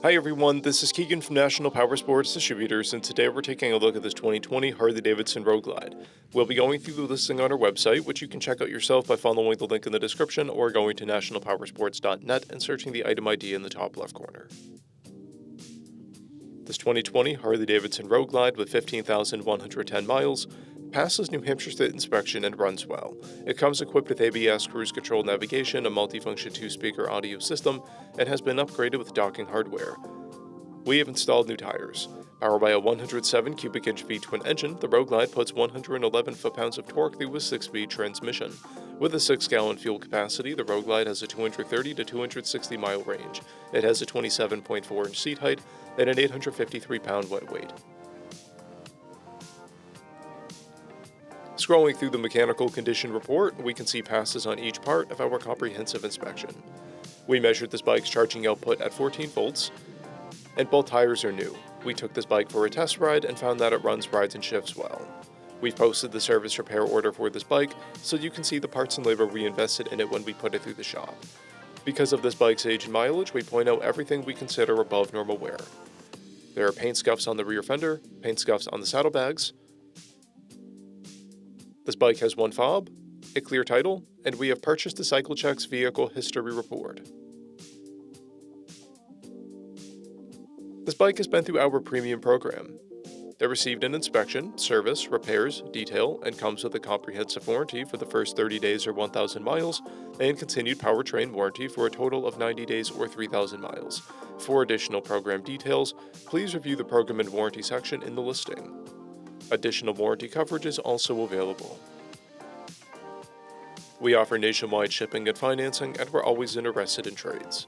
Hi everyone, this is Keegan from National Powersports Distributors, and today we're taking a look at this 2020 Harley Davidson Road Glide. We'll be going through the listing on our website, which you can check out yourself by following the link in the description or going to nationalpowersports.net and searching the item ID in the top left corner. This 2020 Harley Davidson Road Glide with 15,110 miles passes New Hampshire State inspection and runs well. It comes equipped with ABS, cruise control navigation, a multifunction 2-speaker audio system, and has been upgraded with docking hardware. We have installed new tires. Powered by a 107 cubic inch V-twin engine, the Road Glide puts 111 foot-pounds of torque through a 6-speed transmission. With a 6-gallon fuel capacity, the Road Glide has a 230 to 260 mile range. It has a 27.4 inch seat height and an 853 pound wet weight. Scrolling through the mechanical condition report, we can see passes on each part of our comprehensive inspection. We measured this bike's charging output at 14 volts, and both tires are new. We took this bike for a test ride and found that it runs, rides, and shifts well. We've posted the service repair order for this bike, so you can see the parts and labor we invested in it when we put it through the shop. Because of this bike's age and mileage, we point out everything we consider above normal wear. There are paint scuffs on the rear fender, paint scuffs on the saddlebags. This bike has one fob, a clear title, and we have purchased a CycleCheck's vehicle history report. This bike has been through our premium program. It received an inspection, service, repairs, detail, and comes with a comprehensive warranty for the first 30 days or 1,000 miles, and continued powertrain warranty for a total of 90 days or 3,000 miles. For additional program details, please review the program and warranty section in the listing. Additional warranty coverage is also available. We offer nationwide shipping and financing, and we're always interested in trades.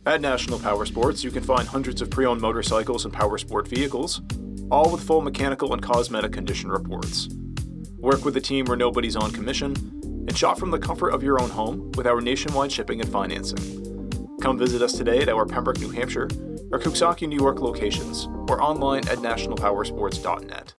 At National Powersports, you can find hundreds of pre-owned motorcycles and powersport vehicles, all with full mechanical and cosmetic condition reports. Work with a team where nobody's on commission, and shop from the comfort of your own home with our nationwide shipping and financing. Come visit us today at our Pembroke, New Hampshire, or Coxsackie, New York locations, or online at nationalpowersports.net.